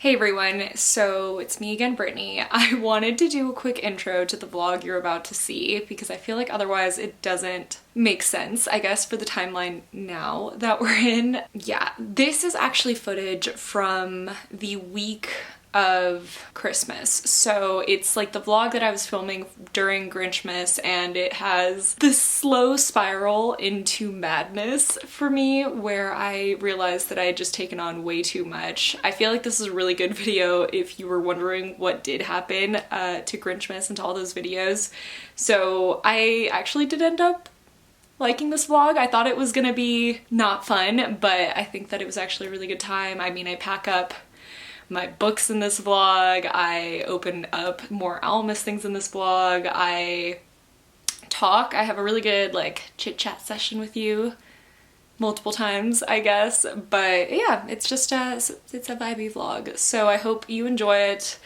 Hey everyone, so it's me again, Brittany. I wanted to do a quick intro to the vlog you're about to see because I feel like otherwise it doesn't make sense, I guess, for the timeline now that we're in. Yeah, this is actually footage from the week of Christmas. So it's like the vlog that I was filming during Grinchmas, and it has this slow spiral into madness for me where I realized that I had just taken on way too much. I feel like this is a really good video if you were wondering what did happen to Grinchmas and to all those videos. So I actually did end up liking this vlog. I thought it was gonna be not fun, but I think that it was actually a really good time. I mean, I pack up my books in this vlog, I open up more Almas things in this vlog, I talk, I have a really good like chit chat session with you multiple times, I guess, but yeah, it's just it's a vibey vlog, so I hope you enjoy it.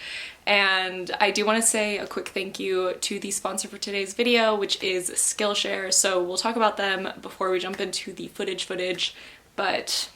And I do want to say a quick thank you to the sponsor for today's video, which is Skillshare, so we'll talk about them before we jump into the footage, but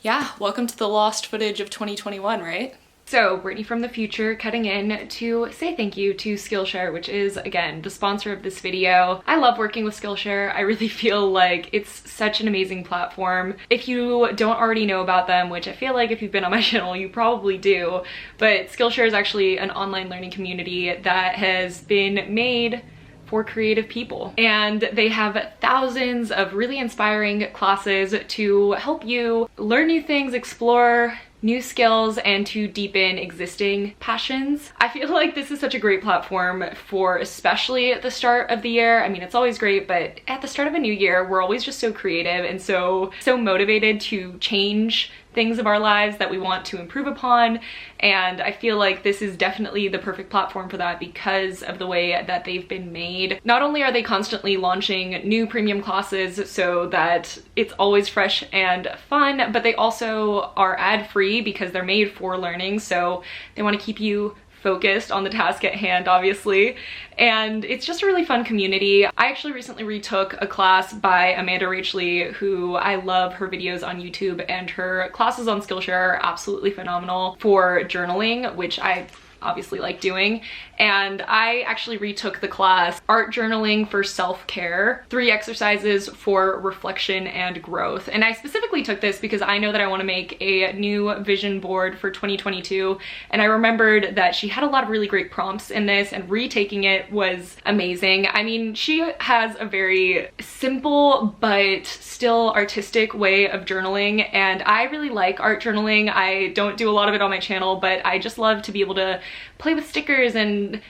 yeah, welcome to the lost footage of 2021, right? So, Brittany from the future cutting in to say thank you to Skillshare, which is, again, the sponsor of this video. I love working with Skillshare. I really feel like it's such an amazing platform. If you don't already know about them, which I feel like if you've been on my channel, you probably do, but Skillshare is actually an online learning community that has been made for creative people, and they have thousands of really inspiring classes to help you learn new things, explore new skills, and to deepen existing passions. I feel like this is such a great platform for especially at the start of the year. I mean, it's always great, but at the start of a new year, we're always just so creative and so motivated to change things of our lives that we want to improve upon, and I feel like this is definitely the perfect platform for that because of the way that they've been made. Not only are they constantly launching new premium classes so that it's always fresh and fun, but they also are ad-free because they're made for learning, so they want to keep you focused on the task at hand, obviously. And it's just a really fun community. I actually recently retook a class by Amanda Rachley, who I love her videos on YouTube, and her classes on Skillshare are absolutely phenomenal for journaling, which I obviously like doing. And I actually retook the class Art Journaling for Self-Care, 3 exercises for reflection and growth. And I specifically took this because I know that I want to make a new vision board for 2022, and I remembered that she had a lot of really great prompts in this, and retaking it was amazing. I mean, she has a very simple but still artistic way of journaling, and I really like art journaling. I don't do a lot of it on my channel, but I just love to be able to play with stickers and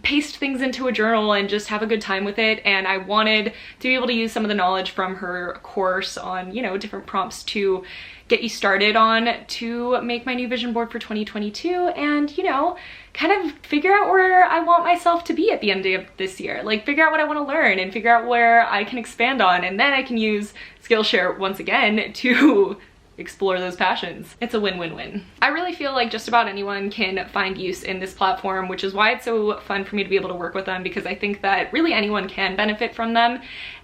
paste things into a journal and just have a good time with it. And I wanted to be able to use some of the knowledge from her course on, you know, different prompts to get you started on to make my new vision board for 2022 and, you know, kind of figure out where I want myself to be at the end of this year. Like, figure out what I want to learn and figure out where I can expand on, and then I can use Skillshare once again to explore those passions. It's a win-win-win. I really feel like just about anyone can find use in this platform, which is why it's so fun for me to be able to work with them, because I think that really anyone can benefit from them.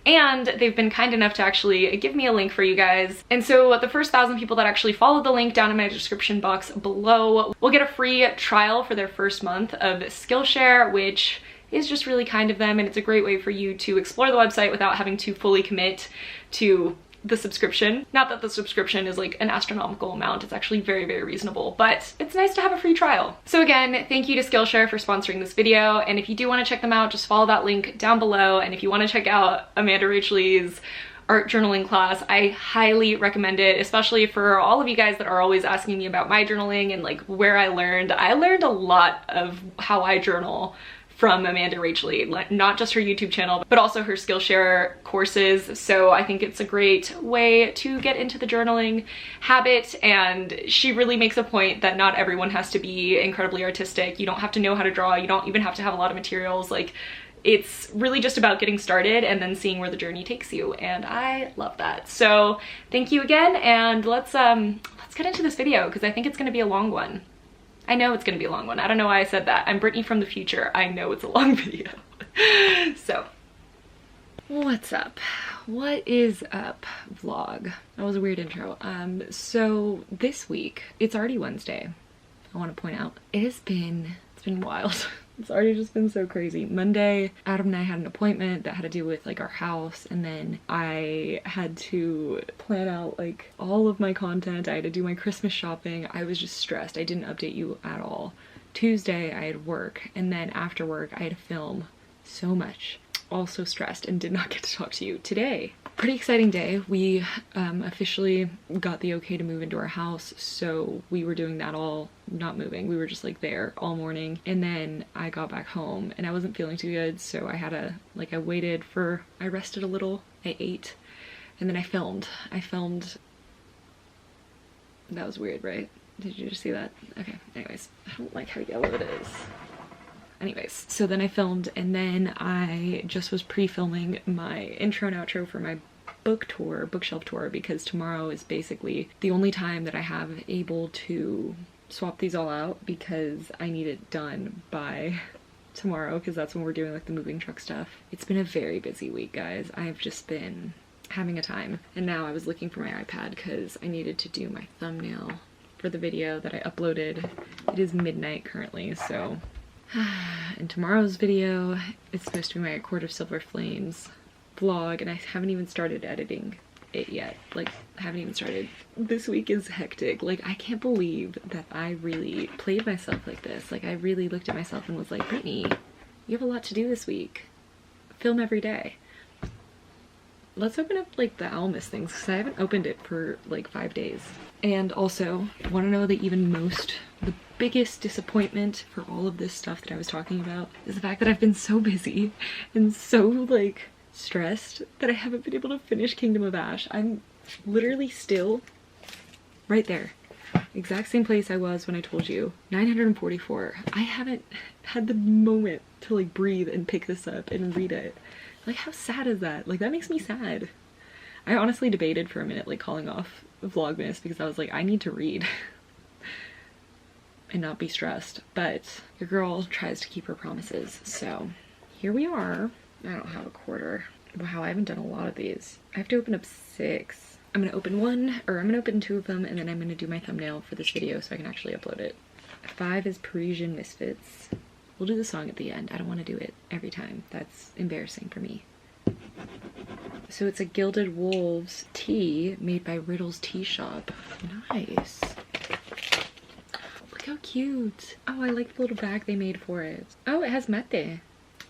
And they've been kind enough to actually give me a link for you guys. And so the first 1,000 people that actually follow the link down in my description box below will get a free trial for their first month of Skillshare, which is just really kind of them, and it's a great way for you to explore the website without having to fully commit to the subscription. Not that the subscription is like an astronomical amount, it's actually very, very reasonable, but it's nice to have a free trial. So again, thank you to Skillshare for sponsoring this video, and if you do want to check them out, just follow that link down below. And if you want to check out Amanda Rachley's art journaling class, I highly recommend it, especially for all of you guys that are always asking me about my journaling and like where I learned. I learned a lot of how I journal from Amanda Rachley, like not just her YouTube channel, but also her Skillshare courses. So I think it's a great way to get into the journaling habit, and she really makes a point that not everyone has to be incredibly artistic. You don't have to know how to draw, you don't even have to have a lot of materials. Like, it's really just about getting started and then seeing where the journey takes you, and I love that. So thank you again, and let's get into this video because I think it's gonna be a long one. I know it's gonna be a long one. I don't know why I said that. I'm Brittany from the future. I know it's a long video. So, what's up? What is up, vlog? That was a weird intro. So this week, it's already Wednesday. I want to point out it's been wild. It's already just been so crazy. Monday, Adam and I had an appointment that had to do with like our house, and then I had to plan out like all of my content. I had to do my Christmas shopping. I was just stressed. I didn't update you at all. Tuesday I had work, and then after work I had to film so much. Also stressed and did not get to talk to you today. Pretty exciting day. We officially got the okay to move into our house, so we were doing that all, not moving, we were just like there all morning, and then I got back home and I wasn't feeling too good, so I had a, like, I rested a little, I ate, and then I filmed. That was weird, right? Did you just see that? Okay, anyways, I don't like how yellow it is. Anyways, so then I filmed, and then I just was pre-filming my intro and outro for my bookshelf tour, because tomorrow is basically the only time that I have able to swap these all out, because I need it done by tomorrow, because that's when we're doing like the moving truck stuff. It's been a very busy week, guys. I've just been having a time, and now I was looking for my iPad because I needed to do my thumbnail for the video that I uploaded. It is midnight currently, so and tomorrow's video is supposed to be my A Court of Silver Flames vlog, and I haven't even started editing it yet. Like, I haven't even started. This week is hectic. Like, I can't believe that I really played myself like this. Like, I really looked at myself and was like, Brittany, you have a lot to do this week. Film every day. Let's open up like the Owl Mist things, because I haven't opened it for like 5 days. And also, want to know the biggest disappointment for all of this stuff that I was talking about is the fact that I've been so busy and so like stressed that I haven't been able to finish Kingdom of Ash. I'm literally still right there. Exact same place I was when I told you. 944. I haven't had the moment to like breathe and pick this up and read it. Like, how sad is that? Like, that makes me sad. I honestly debated for a minute like calling off Vlogmas, because I was like, I need to read and not be stressed, but your girl tries to keep her promises, so here we are. I don't have a quarter. Wow, I haven't done a lot of these. I have to open up 6. I'm gonna open 2 of them, and then I'm gonna do my thumbnail for this video so I can actually upload it. 5 is Parisian Misfits. We'll do the song at the end. I don't want to do it every time. That's embarrassing for me. So it's a Gilded Wolves tea made by Riddle's Tea Shop. Nice. Look how cute. Oh, I like the little bag they made for it. Oh, it has mate.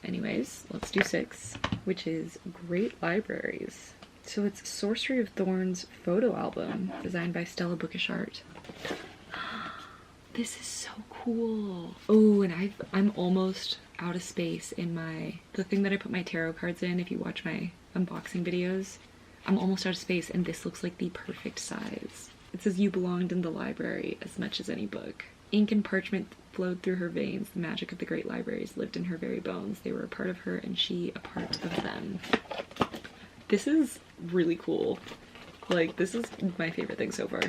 Anyways, let's do 6, which is Great Libraries. So it's Sorcery of Thorns photo album designed by Stella Bookish Art. This is so cool. Oh, and I'm almost out of space in the thing that I put my tarot cards in. If you watch my unboxing videos, I'm almost out of space, and this looks like the perfect size. It says, you belonged in the library as much as any book. Ink and parchment flowed through her veins. The magic of the great libraries lived in her very bones. They were a part of her, and she a part of them. This is really cool. Like, this is my favorite thing so far.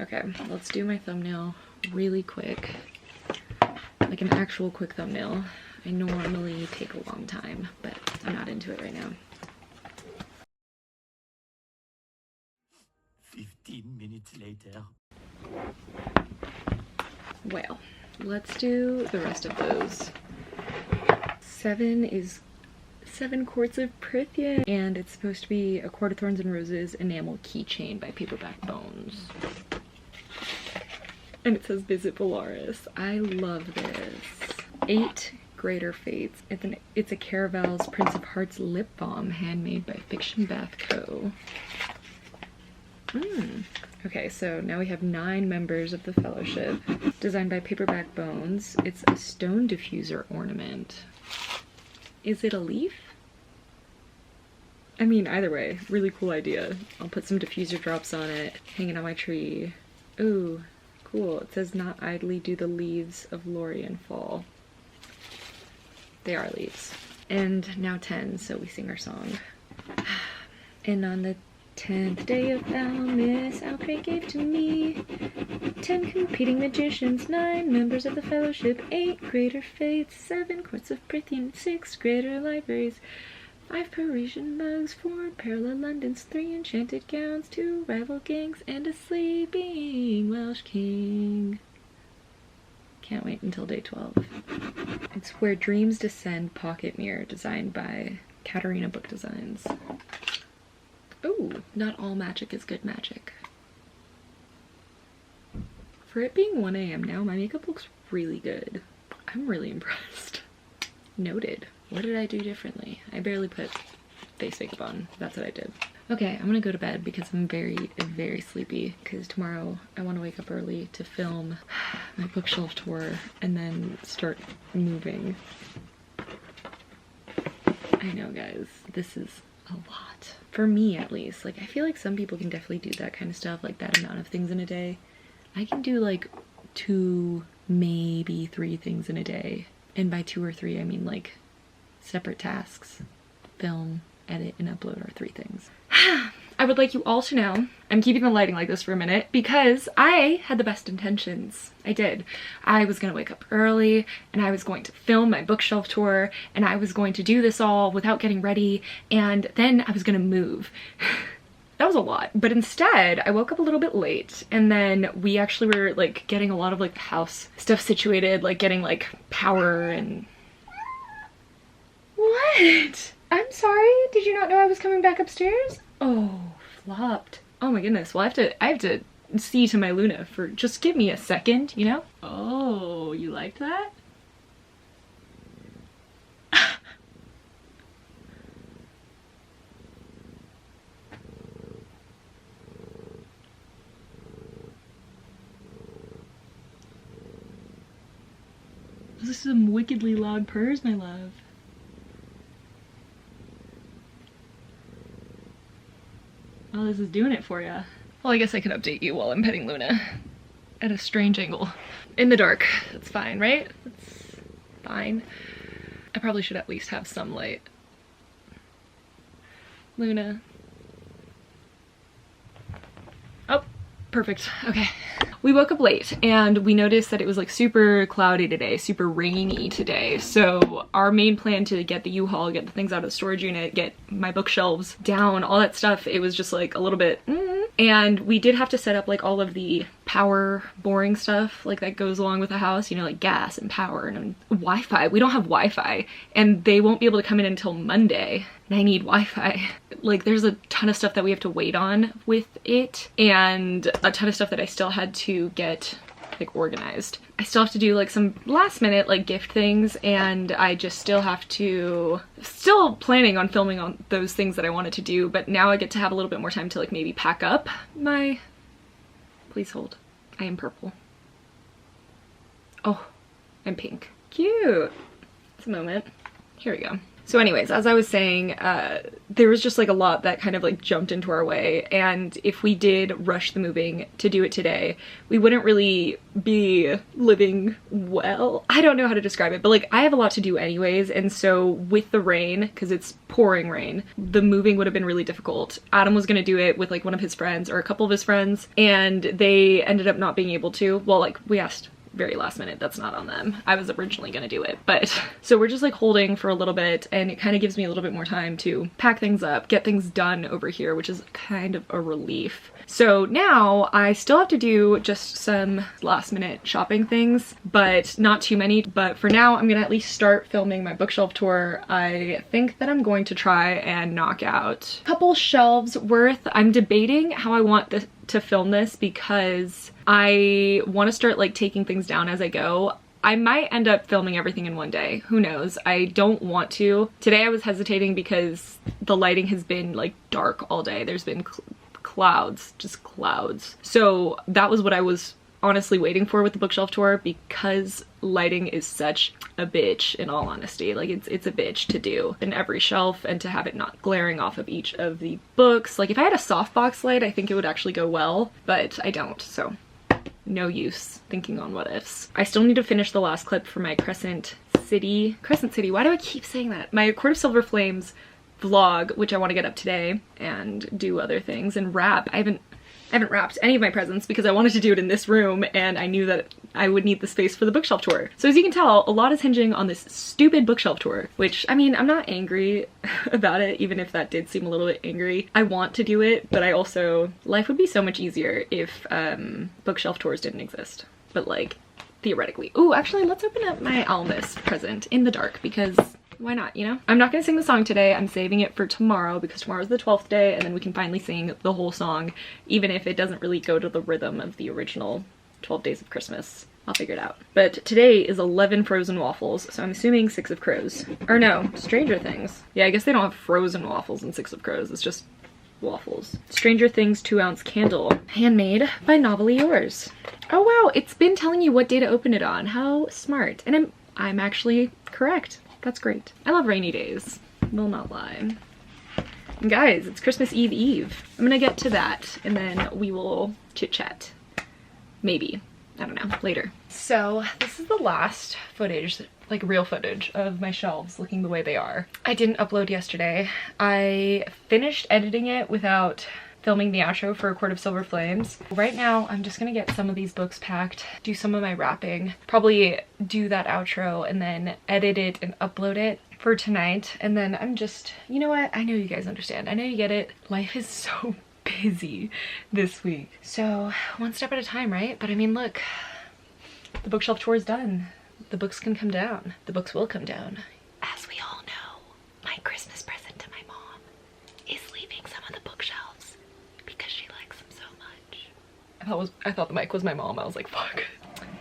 Okay, let's do my thumbnail really quick. Like an actual quick thumbnail. I normally take a long time, but I'm not into it right now. 15 minutes later. Well, let's do the rest of those. 7 is 7 Quarts of Prythian, and it's supposed to be A Court of Thorns and Roses enamel keychain by Paperback Bones. And it says Visit Volaris. I love this. 8 Greater Fates. It's a Caravel's Prince of Hearts lip balm handmade by Fiction Bath Co. Okay, so now we have 9 members of the Fellowship. Designed by Paperback Bones. It's a stone diffuser ornament. Is it a leaf? I mean, either way, really cool idea. I'll put some diffuser drops on it, hanging on my tree. Ooh, cool. It says, not idly do the leaves of Lorien fall. They are leaves. And now 10, so we sing our song. And on the 10th day of Almas, Alcraig gave to me 10 competing magicians, 9 members of the Fellowship, 8 greater faiths, 7 Quarts of Prythian, 6 greater libraries, 5 Parisian mugs, 4 parallel Londons, 3 enchanted gowns, 2 rival gangs, and a sleeping Welsh king. Can't wait until day 12. It's Where Dreams Descend pocket mirror designed by Katarina Book Designs. Ooh, not all magic is good magic. For it being 1 a.m. now, my makeup looks really good. I'm really impressed. Noted. What did I do differently? I barely put face makeup on. That's what I did. Okay, I'm gonna go to bed because I'm very, very sleepy because tomorrow I want to wake up early to film my bookshelf tour and then start moving. I know, guys, this is a lot. For me, at least. Like, I feel like some people can definitely do that kind of stuff, like that amount of things in a day. I can do like 2, maybe 3 things in a day. And by 2 or 3, I mean like separate tasks. Film, edit, and upload are 3 things. I would like you all to know, I'm keeping the lighting like this for a minute because I had the best intentions. I did. I was gonna wake up early and I was going to film my bookshelf tour and I was going to do this all without getting ready and then I was gonna move. That was a lot, but instead I woke up a little bit late and then we actually were like getting a lot of like house stuff situated, like getting like power and... What? I'm sorry, did you not know I was coming back upstairs? Oh, flopped. Oh my goodness, well I have to see to my Luna for, just give me a second, you know? Oh, you liked that? This is some wickedly loud purrs, my love. Oh, this is doing it for ya. Well, I guess I can update you while I'm petting Luna. At a strange angle. In the dark. That's fine, right? That's fine. I probably should at least have some light. Luna. Oh, perfect. Okay. We woke up late and we noticed that it was like super cloudy today, super rainy today. So our main plan to get the U-Haul, get the things out of the storage unit, get my bookshelves down, all that stuff, it was just like a little bit and we did have to set up like all of the power boring stuff like that goes along with the house, you know, like gas and power and Wi-Fi. We don't have Wi-Fi and they won't be able to come in until Monday. And I need Wi-Fi. Like there's a ton of stuff that we have to wait on with it and a ton of stuff that I still had to get like organized. I still have to do like some last minute like gift things and I just still have to, still planning on filming on those things that I wanted to do, but now I get to have a little bit more time to like maybe pack up my, please hold, I am purple. Oh, I'm pink. Cute. It's a moment. Here we go. So anyways, as I was saying, there was just like a lot that kind of like jumped into our way, and if we did rush the moving to do it today, we wouldn't really be living well. I don't know how to describe it, but like I have a lot to do anyways, and so with the rain, because it's pouring rain, the moving would have been really difficult. Adam was gonna do it with like one of his friends or a couple of his friends, and they ended up not being able to. Well, like we asked very last minute, that's not on them. I was originally gonna do it, but so we're just like holding for a little bit and it kind of gives me a little bit more time to pack things up, get things done over here, which is kind of a relief. So now I still have to do just some last minute shopping things, but not too many. But for now, I'm gonna at least start filming my bookshelf tour. I think that I'm going to try and knock out a couple shelves worth. I'm debating how I want to film this because I want to start like taking things down as I go. I might end up filming everything in one day. Who knows? I don't want to. Today I was hesitating because the lighting has been like dark all day. There's been clouds, just clouds. So that was what I was honestly waiting for with the bookshelf tour because lighting is such a bitch, in all honesty. Like it's a bitch to do in every shelf and to have it not glaring off of each of the books. Like if I had a softbox light, I think it would actually go well, but I don't, so no use thinking on what ifs. I still need to finish the last clip for my Crescent City, why do I keep saying that? My Court of Silver Flames vlog, which I want to get up today and do other things and wrap. I haven't I haven't wrapped any of my presents because I wanted to do it in this room and I knew that I would need the space for the bookshelf tour. So as you can tell, a lot is hinging on this stupid bookshelf tour, which, I mean, I'm not angry about it, even if that did seem a little bit angry. I want to do it, but I also, life would be so much easier if bookshelf tours didn't exist. But like, theoretically. Ooh, actually, let's open up my Almas present in the dark because why not, you know? I'm not gonna sing the song today. I'm saving it for tomorrow because tomorrow's the 12th day and then we can finally sing the whole song, even if it doesn't really go to the rhythm of the original 12 Days of Christmas. I'll figure it out. But today is 11 frozen waffles, so I'm assuming 6 of Crows. Or no, Stranger Things. Yeah, I guess they don't have frozen waffles in 6 of Crows. It's just waffles. Stranger Things 2-ounce candle. Handmade by Novelly Yours. Oh wow, it's been telling you what day to open it on. How smart. And I'm actually correct. That's great. I love rainy days. Will not lie. And guys, it's Christmas Eve. I'm gonna get to that and then we will chit chat. Maybe. I don't know, later. So this is the last footage, like real footage, of my shelves looking the way they are. I didn't upload yesterday. I finished editing it without filming the outro for A Court of Silver Flames. Right now, I'm just gonna get some of these books packed, do some of my wrapping, probably do that outro and then edit it and upload it for tonight. And then I'm just, you know what? I know you guys understand. I know you get it. Life is so busy this week. So one step at a time, right? But I mean, look, the bookshelf tour is done. The books can come down. The books will come down. As we all know, my Christmas present to my mom is leaving some of the bookshelves because she likes them so much. I thought the mic was my mom. I was like, fuck.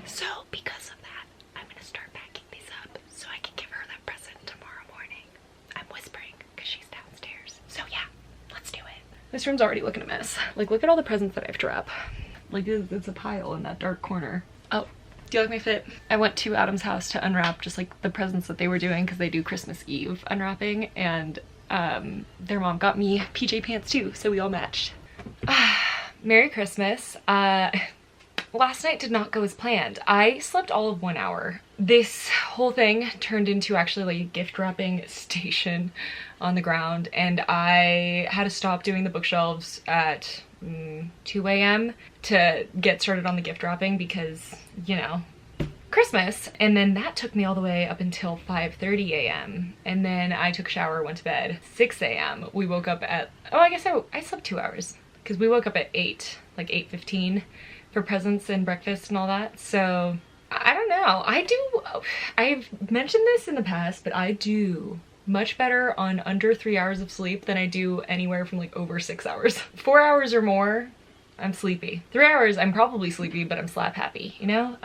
So because of that, I'm gonna start packing these up so I can give her that present tomorrow morning. I'm whispering because she's downstairs. So yeah, let's do it. This room's already looking a mess. Like, look at all the presents that I have to wrap. Like, it's a pile in that dark corner. Oh, do you like my fit? I went to Adam's house to unwrap just like the presents that they were doing because they do Christmas Eve unwrapping, and their mom got me PJ pants too, so we all matched. Merry Christmas. Last night did not go as planned. I slept all of 1 hour. This whole thing turned into actually like a gift wrapping station on the ground, and I had to stop doing the bookshelves at 2 a.m. to get started on the gift wrapping because, you know, Christmas. And then that took me all the way up until 5:30 a.m. and then I took a shower, went to bed. 6 a.m. we woke up at, oh, I guess I slept 2 hours because we woke up at 8, like 8:15 for presents and breakfast and all that. So I don't know. I've mentioned this in the past, but I do much better on under 3 hours of sleep than I do anywhere from like over 6 hours. 4 hours or more, I'm sleepy. 3 hours, I'm probably sleepy, but I'm slap happy, you know?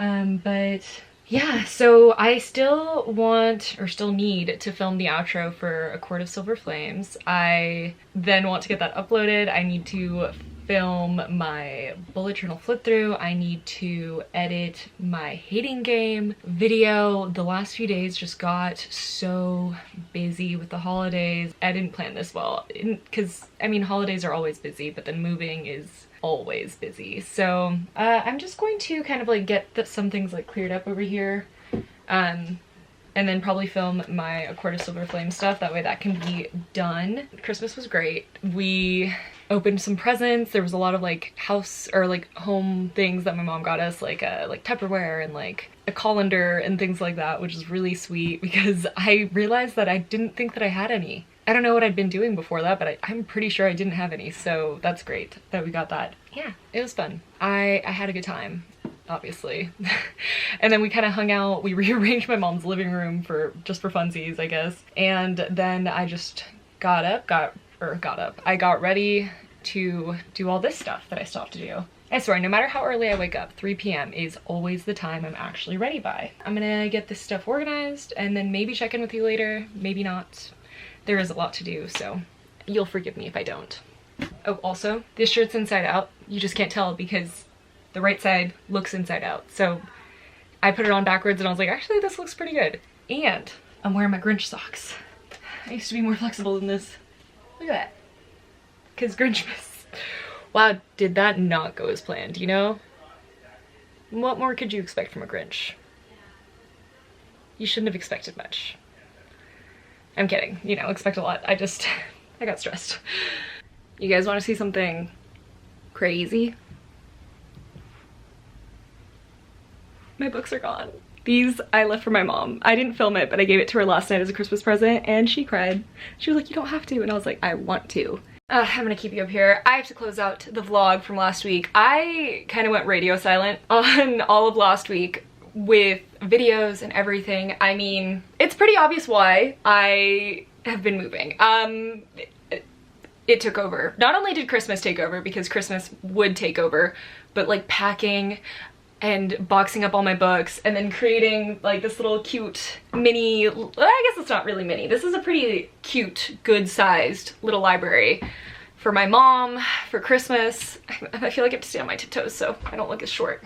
But yeah, so I still need to film the outro for A Court of Silver Flames. I then want to get that uploaded. I need to film my bullet journal flip through. I need to edit my hating game video. The last few days just got so busy with the holidays. I didn't plan this well because I mean, holidays are always busy, but then moving is always busy. So I'm just going to kind of like get some things like cleared up over here, and then probably film my A Court of Silver Flame stuff. That way that can be done. Christmas was great. We opened some presents. There was a lot of like house or like home things that my mom got us, like Tupperware and like a colander and things like that, which is really sweet because I realized that I didn't think that I had any. I don't know what I'd been doing before that, but I'm pretty sure I didn't have any, so that's great that we got that. Yeah, it was fun. I had a good time, obviously. And then we kind of hung out. We rearranged my mom's living room for funsies, I guess. And then I just I got ready to do all this stuff that I still have to do. I swear, no matter how early I wake up, 3 p.m. is always the time I'm actually ready by. I'm gonna get this stuff organized and then maybe check in with you later, maybe not. There is a lot to do, so you'll forgive me if I don't. Oh, also, this shirt's inside out. You just can't tell because the right side looks inside out. So I put it on backwards and I was like, actually, this looks pretty good. And I'm wearing my Grinch socks. I used to be more flexible than this. Look at that. Because Grinchmas. Wow, did that not go as planned, you know? What more could you expect from a Grinch? You shouldn't have expected much. I'm kidding, you know, expect a lot. I got stressed. You guys want to see something crazy? My books are gone. These I left for my mom. I didn't film it, but I gave it to her last night as a Christmas present and she cried. She was like, you don't have to. And I was like, I want to. I'm gonna keep you up here. I have to close out the vlog from last week. I kind of went radio silent on all of last week with videos and everything. I mean, it's pretty obvious why. I have been moving. It took over. Not only did Christmas take over, because Christmas would take over, but like packing and boxing up all my books and then creating like this little cute mini, I guess it's not really mini, this is a pretty cute, good-sized little library for my mom for Christmas. I feel like I have to stay on my tiptoes so I don't look as short.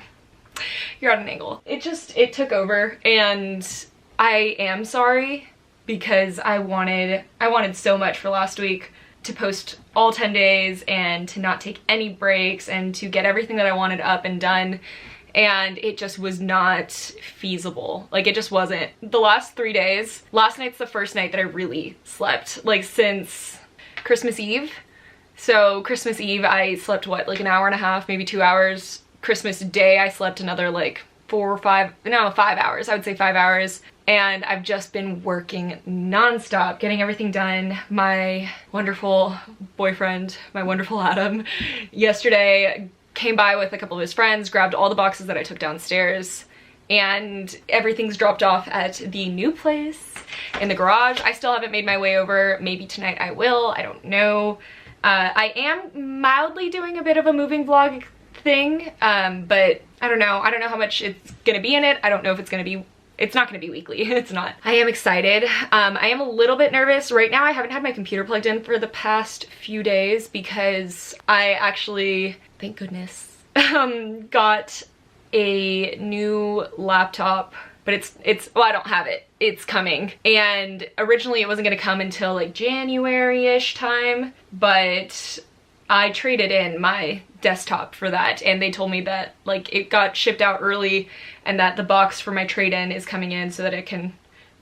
You're at an angle. It took over, and I am sorry because I wanted so much for last week to post all 10 days and to not take any breaks and to get everything that I wanted up and done. And it just was not feasible. Like, it just wasn't. The last 3 days, last night's the first night that I really slept, like since Christmas Eve. So Christmas Eve I slept what, like an hour and a half, maybe 2 hours. Christmas Day I slept another like 5 hours. I would say 5 hours. And I've just been working nonstop, getting everything done. My wonderful boyfriend, my wonderful Adam, yesterday came by with a couple of his friends, grabbed all the boxes that I took downstairs, and everything's dropped off at the new place in the garage. I still haven't made my way over. Maybe tonight I will, I don't know. I am mildly doing a bit of a moving vlog thing, but I don't know. I don't know how much it's gonna be in it. I don't know if it's gonna be, it's not gonna be weekly. It's not. I am excited. I am a little bit nervous. Right now I haven't had my computer plugged in for the past few days because I actually, thank goodness, got a new laptop, but it's well, I don't have it. It's coming. And originally it wasn't gonna come until like January-ish time, but I traded in my desktop for that, and they told me that like it got shipped out early and that the box for my trade-in is coming in so that it can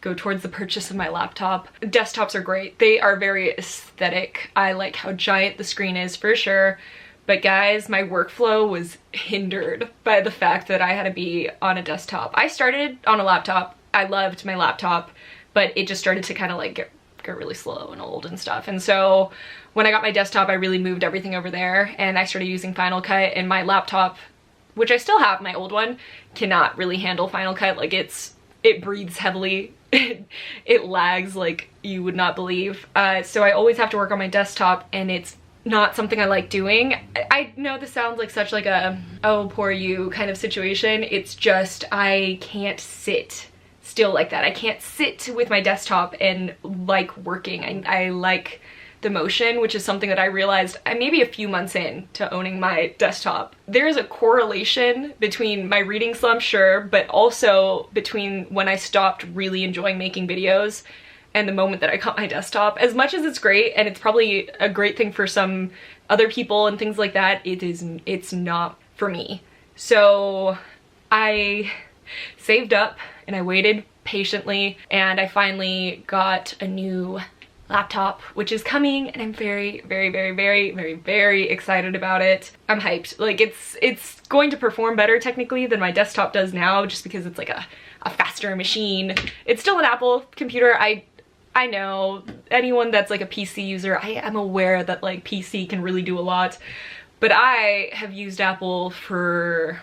go towards the purchase of my laptop. Desktops are great. They are very aesthetic. I like how giant the screen is for sure. But guys, my workflow was hindered by the fact that I had to be on a desktop. I started on a laptop. I loved my laptop, but it just started to kind of like get really slow and old and stuff. And so when I got my desktop, I really moved everything over there and I started using Final Cut, and my laptop, which I still have, my old one, cannot really handle Final Cut. Like it breathes heavily. It lags like you would not believe. So I always have to work on my desktop, and it's not something I like doing. I know this sounds like such like a, oh, poor you kind of situation. It's just, I can't sit still like that. I can't sit with my desktop and like working. I like the motion, which is something that I realized maybe a few months in to owning my desktop. There's a correlation between my reading slump, sure, but also between when I stopped really enjoying making videos and the moment that I got my desktop. As much as it's great, and it's probably a great thing for some other people and things like that, it's not for me. So I saved up and I waited patiently, and I finally got a new laptop, which is coming, and I'm very, very, very, very, very, very excited about it. I'm hyped. Like, it's going to perform better technically than my desktop does now, just because it's like a faster machine. It's still an Apple computer. I know anyone that's like a PC user, I am aware that like PC can really do a lot, but I have used Apple for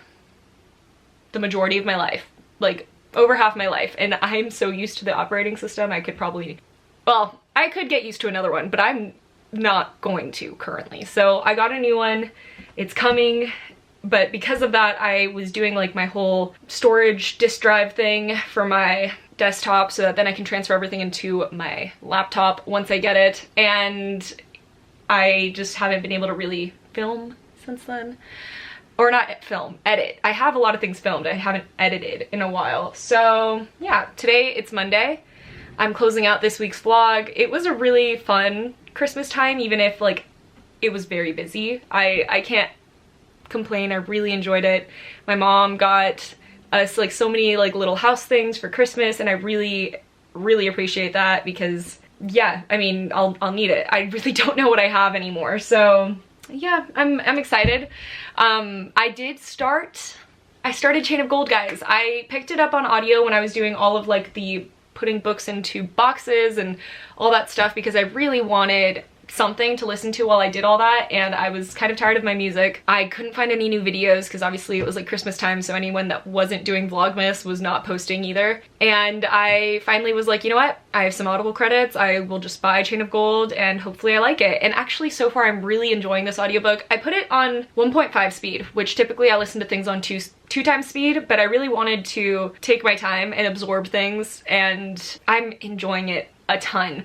the majority of my life, like over half my life, and I'm so used to the operating system. I could probably, well, I could get used to another one, but I'm not going to currently. So I got a new one, it's coming, but because of that, I was doing like my whole storage disk drive thing for my desktop so that then I can transfer everything into my laptop once I get it, and I just haven't been able to really film since then. Or not film, edit. I have a lot of things filmed, I haven't edited in a while. So yeah, today it's Monday. I'm closing out this week's vlog. It was a really fun Christmas time, even if like it was very busy. I can't complain, I really enjoyed it. My mom got us like so many like little house things for Christmas, and I really, really appreciate that because yeah, I mean, I'll need it. I really don't know what I have anymore. So yeah, I'm excited. I started Chain of Gold, guys. I picked it up on audio when I was doing all of like the putting books into boxes and all that stuff because I really wanted something to listen to while I did all that, and I was kind of tired of my music. I couldn't find any new videos because obviously it was like Christmas time, so anyone that wasn't doing Vlogmas was not posting either. And I finally was like, you know what? I have some Audible credits. I will just buy Chain of Gold and hopefully I like it. And actually so far I'm really enjoying this audiobook. I put it on 1.5 speed, which typically I listen to things on two times speed, but I really wanted to take my time and absorb things, and I'm enjoying it a ton.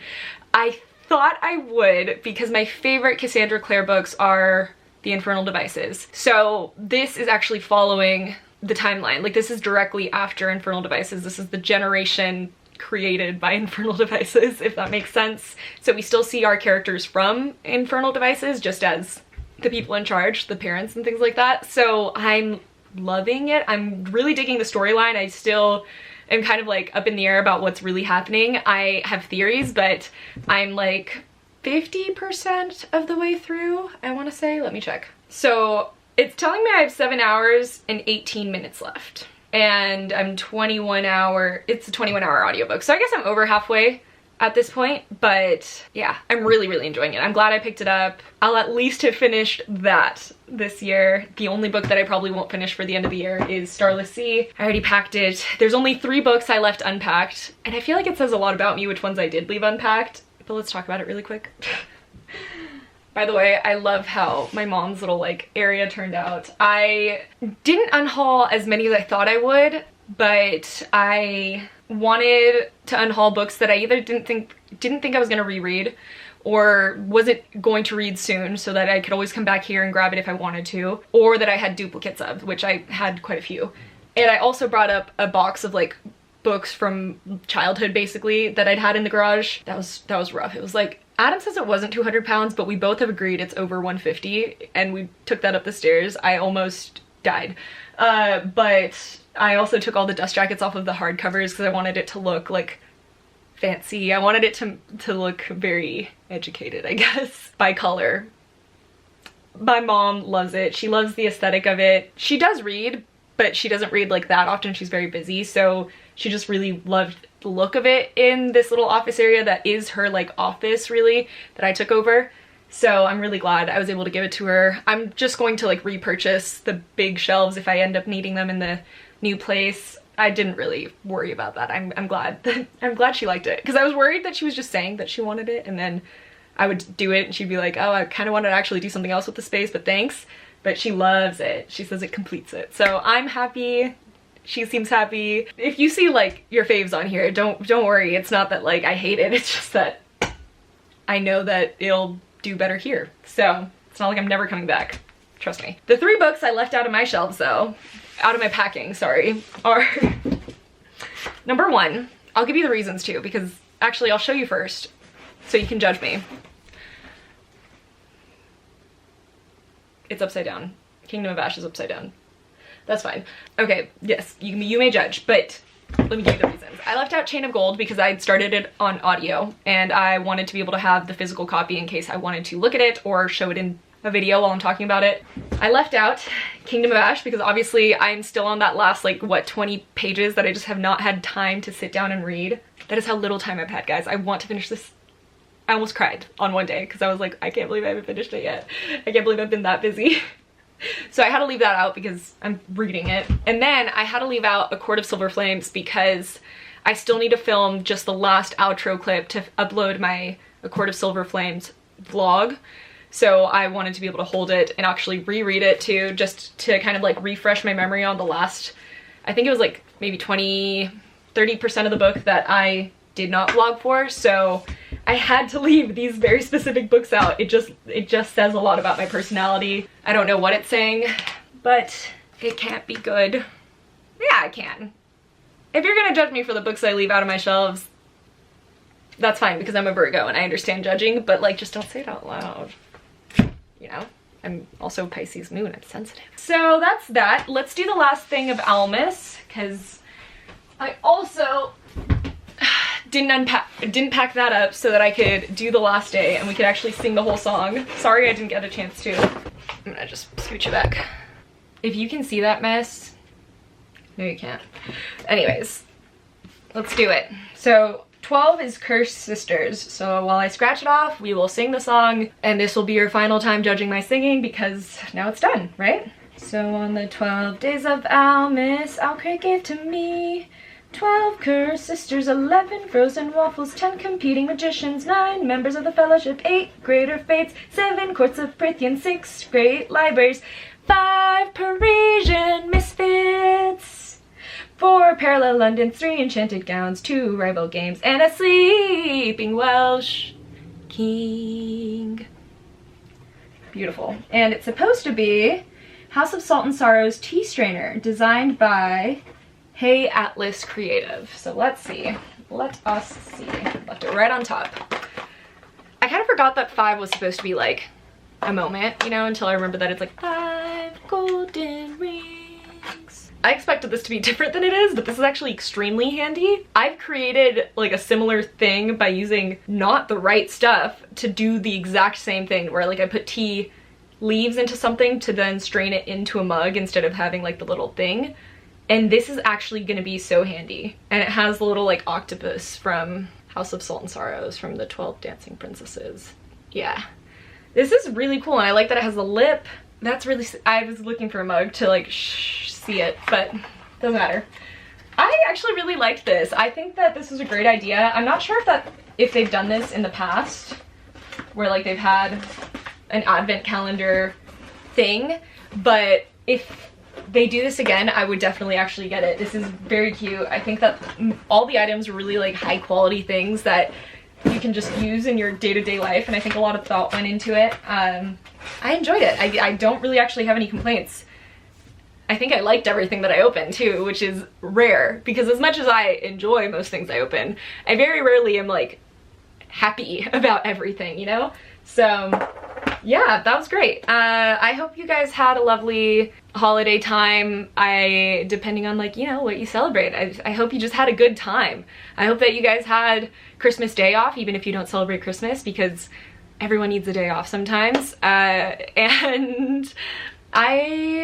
I thought I would because my favorite Cassandra Clare books are The Infernal Devices. So this is actually following the timeline. Like this is directly after Infernal Devices. This is the generation created by Infernal Devices, if that makes sense. So we still see our characters from Infernal Devices just as the people in charge, the parents and things like that. So I'm loving it. I'm really digging the storyline. I still am kind of like up in the air about what's really happening. I have theories, but I'm like 50% of the way through, I want to say. Let me check. So it's telling me I have 7 hours and 18 minutes left. And I'm it's a 21 hour audiobook. So I guess I'm over halfway at this point, but yeah, I'm really enjoying it. I'm glad I picked it up. I'll at least have finished that this year. The only book that I probably won't finish for the end of the year is Starless Sea. I already packed it. There's only 3 books I left unpacked, and I feel like it says a lot about me which ones I did leave unpacked, but let's talk about it really quick. By the way, I love how my mom's little like area turned out. I didn't unhaul as many as I thought I would, but I wanted to unhaul books that I either didn't think I was gonna reread or wasn't going to read soon so that I could always come back here and grab it if I wanted to, or that I had duplicates of, which I had quite a few. And I also brought up a box of like books from childhood basically that I'd had in the garage. That was rough. It was like, Adam says it wasn't 200 pounds, but we both have agreed it's over 150, and we took that up the stairs. I almost died. But I also took all the dust jackets off of the hardcovers because I wanted it to look like fancy. I wanted it to look very educated, I guess, by color. My mom loves it. She loves the aesthetic of it. She does read, but she doesn't read like that often. She's very busy, so she just really loved the look of it in this little office area that is her like office really that I took over. So I'm really glad I was able to give it to her. I'm just going to like repurchase the big shelves if I end up needing them in the new place. I didn't really worry about that. I'm glad I'm glad she liked it, because I was worried that she was just saying that she wanted it and then I would do it and she'd be like, oh, I kind of wanted to actually do something else with the space, but thanks. But she loves it. She says it completes it. So I'm happy. She seems happy. If you see like your faves on here, don't worry. It's not that like I hate it. It's just that I know that it'll do better here. So it's not like I'm never coming back. Trust me. The 3 books I left out of my shelves though, out of my packing, sorry, are number 1. I'll give you the reasons too, because actually I'll show you first so you can judge me. It's upside down. Kingdom of Ash is upside down. That's fine. Okay, yes, you may judge, but let me give you the reasons. I left out Chain of Gold because I'd started it on audio and I wanted to be able to have the physical copy in case I wanted to look at it or show it in a video while I'm talking about it. I left out Kingdom of Ash because obviously I'm still on that last like what 20 pages that I just have not had time to sit down and read. That is how little time I've had, guys. I want to finish this. I almost cried on one day because I was like, I can't believe I haven't finished it yet. I can't believe I've been that busy. So I had to leave that out because I'm reading it. And then I had to leave out A Court of Silver Flames because I still need to film just the last outro clip to upload my A Court of Silver Flames vlog. So I wanted to be able to hold it and actually reread it too, just to kind of like refresh my memory on the last, I think it was like maybe 30% of the book that I did not vlog for. So I had to leave these very specific books out. It just says a lot about my personality. I don't know what it's saying, but it can't be good. Yeah, it can. If you're gonna judge me for the books I leave out of my shelves, that's fine because I'm a Virgo and I understand judging, but like just don't say it out loud. You know? I'm also Pisces moon, I'm sensitive. So that's that. Let's do the last thing of Almas, because I also didn't pack that up so that I could do the last day and we could actually sing the whole song. Sorry I didn't get a chance to. I'm gonna just scooch it back. If you can see that mess, no you can't. Anyways, let's do it. So 12 is Cursed Sisters. So while I scratch it off, we will sing the song, and this will be your final time judging my singing because now it's done, right? So on the 12 days of Almas, Alcraig gave to me 12 cursed sisters, 11 frozen waffles, 10 competing magicians, 9 members of the fellowship, 8 greater fates, 7 courts of Prythian, 6 great libraries, 5 Parisian misfits, 4 parallel Londons, 3 enchanted gowns, 2 rival games, and a sleeping Welsh king. Beautiful. And it's supposed to be House of Salt and Sorrow's tea strainer, designed by Hey Atlas Creative. So let's see. Let us see. Left it right on top. I kind of forgot that 5 was supposed to be like a moment, you know, until I remember that it's like 5 golden rings. I expected this to be different than it is, but this is actually extremely handy. I've created like a similar thing by using not the right stuff to do the exact same thing, where like I put tea leaves into something to then strain it into a mug instead of having like the little thing. And this is actually gonna be so handy. And it has the little like octopus from House of Salt and Sorrows from the 12 Dancing Princesses. Yeah. This is really cool, and I like that it has a lip. That's really, I was looking for a mug to like see it, but doesn't matter. I actually really liked this. I think that this is a great idea. I'm not sure if they've done this in the past, where like they've had an advent calendar thing, but if they do this again, I would definitely actually get it. This is very cute. I think that all the items are really like high quality things that you can just use in your day-to-day life, and I think a lot of thought went into it. I enjoyed it. I don't really actually have any complaints. I think I liked everything that I opened too, which is rare, because as much as I enjoy most things I open, I very rarely am like happy about everything, you know? So yeah, that was great. I hope you guys had a lovely holiday time. Depending on like, you know, what you celebrate, I hope you just had a good time. I hope that you guys had Christmas Day off, even if you don't celebrate Christmas, because everyone needs a day off sometimes. And I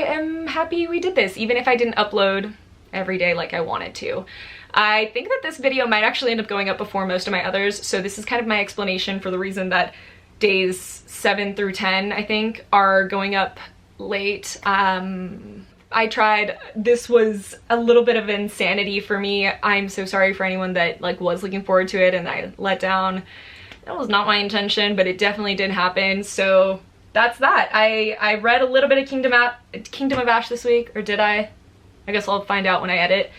am happy we did this, even if I didn't upload every day like I wanted to. I think that this video might actually end up going up before most of my others, so this is kind of my explanation for the reason that days 7 through 10, I think, are going up late. I tried. This was a little bit of insanity for me. I'm so sorry for anyone that like was looking forward to it and I let down. That was not my intention, but it definitely did happen. So that's that. I read a little bit of Kingdom of Ash this week, or did I? I guess I'll find out when I edit.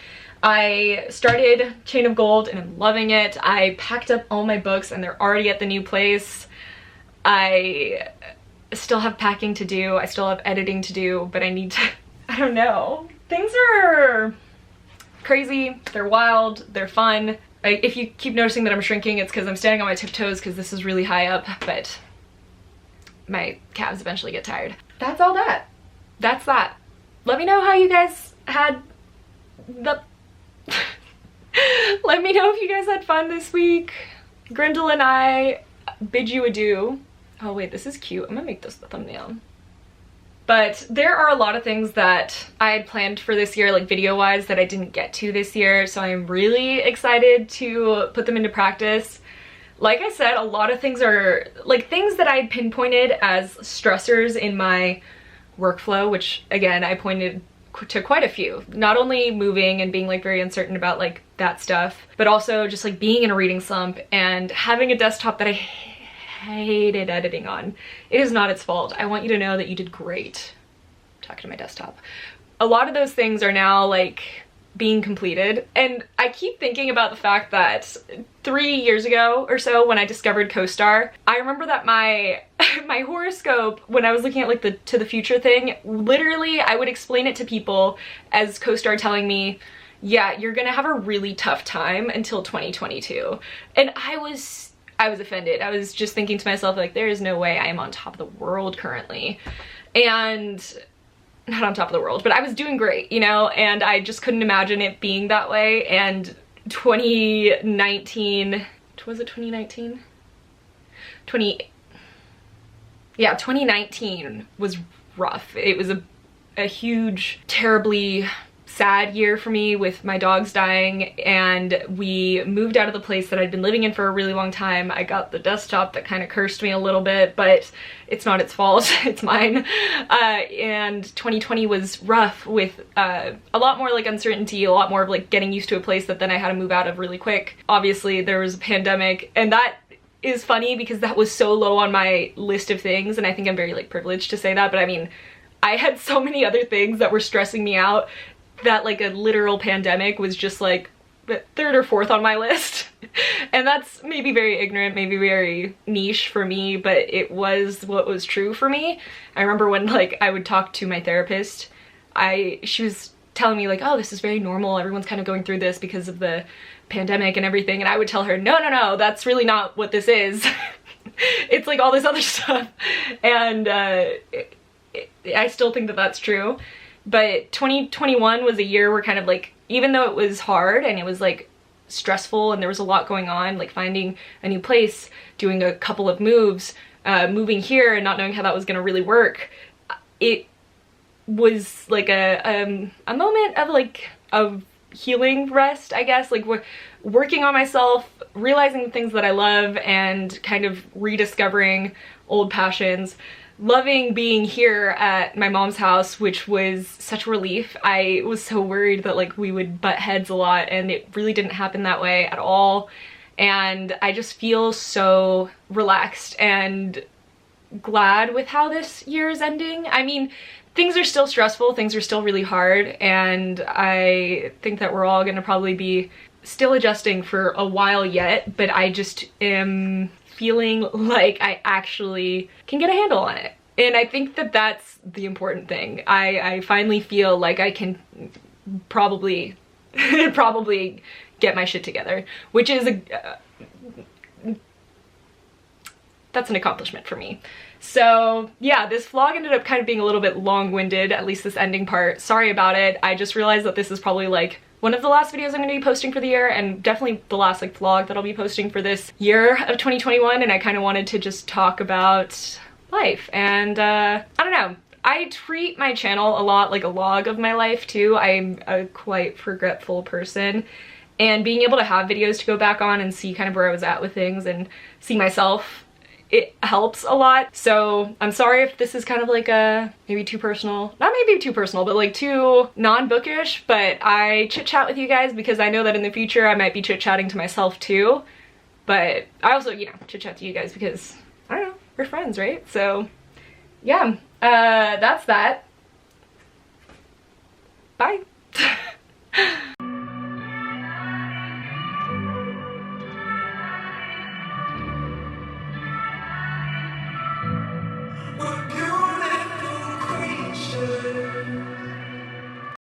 I started Chain of Gold and I'm loving it. I packed up all my books and they're already at the new place. I still have packing to do, I still have editing to do, but I need to, I don't know. Things are crazy, they're wild, they're fun. If you keep noticing that I'm shrinking, it's because I'm standing on my tiptoes because this is really high up, but my calves eventually get tired. That's all that. That's that. Let me know how you guys had the... Let me know if you guys had fun this week. Grindel and I bid you adieu. Oh wait, this is cute. I'm gonna make this the thumbnail. But there are a lot of things that I had planned for this year, like video-wise, that I didn't get to this year, so I'm really excited to put them into practice. Like I said, a lot of things are like things that I had pinpointed as stressors in my workflow, which again, I pointed to quite a few. Not only moving and being like very uncertain about like that stuff, but also just like being in a reading slump and having a desktop that I hated editing on. It is not its fault. I want you to know that you did great. Talking to my desktop. A lot of those things are now like being completed, and I keep thinking about the fact that 3 years ago or so when I discovered CoStar, I remember that my my horoscope, when I was looking at like the to the future thing, literally I would explain it to people as CoStar telling me, yeah, you're gonna have a really tough time until 2022. And I was offended. I was just thinking to myself, like, there is no way I am on top of the world currently. And not on top of the world, but I was doing great, you know, and I just couldn't imagine it being that way. And 2019, was it 2019? 2019 was rough. It was a huge, terribly sad year for me with my dogs dying, and we moved out of the place that I'd been living in for a really long time. I got the desktop that kind of cursed me a little bit, but it's not its fault, it's mine. And 2020 was rough with a lot more like uncertainty, a lot more of like getting used to a place that then I had to move out of really quick. Obviously there was a pandemic, and that is funny because that was so low on my list of things, and I think I'm very like privileged to say that, but I mean, I had so many other things that were stressing me out that like a literal pandemic was just like third or fourth on my list. And that's maybe very ignorant, maybe very niche for me, but it was what was true for me. I remember when like I would talk to my therapist, she was telling me like, oh, this is very normal, everyone's kind of going through this because of the pandemic and everything, and I would tell her, no, that's really not what this is. It's like all this other stuff. And I still think that that's true. But 2021 was a year where kind of like, even though it was hard and it was like stressful and there was a lot going on, like finding a new place, doing a couple of moves, moving here and not knowing how that was gonna really work, it was like a moment of like of healing rest, I guess, like working on myself, realizing the things that I love, and kind of rediscovering old passions. Loving being here at my mom's house, which was such a relief. I was so worried that like we would butt heads a lot, and it really didn't happen that way at all. And I just feel so relaxed and glad with how this year is ending. I mean, things are still stressful, things are still really hard, and I think that we're all gonna probably be still adjusting for a while yet, but I just am feeling like I actually can get a handle on it. And I think that that's the important thing. I finally feel like I can probably get my shit together, which is that's an accomplishment for me. So yeah, this vlog ended up kind of being a little bit long-winded, at least this ending part. Sorry about it. I just realized that this is probably like one of the last videos I'm going to be posting for the year, and definitely the last like vlog that I'll be posting for this year of 2021, and I kind of wanted to just talk about life. And I don't know, I treat my channel a lot like a log of my life too. I'm a quite forgetful person, and being able to have videos to go back on and see kind of where I was at with things and see myself, it helps a lot. So I'm sorry if this is kind of like a maybe too personal, not maybe too personal, but like too non-bookish, but I chit chat with you guys because I know that in the future I might be chit chatting to myself too. But I also, you know, chit chat to you guys because, I don't know, we're friends, right? So yeah, that's that. Bye.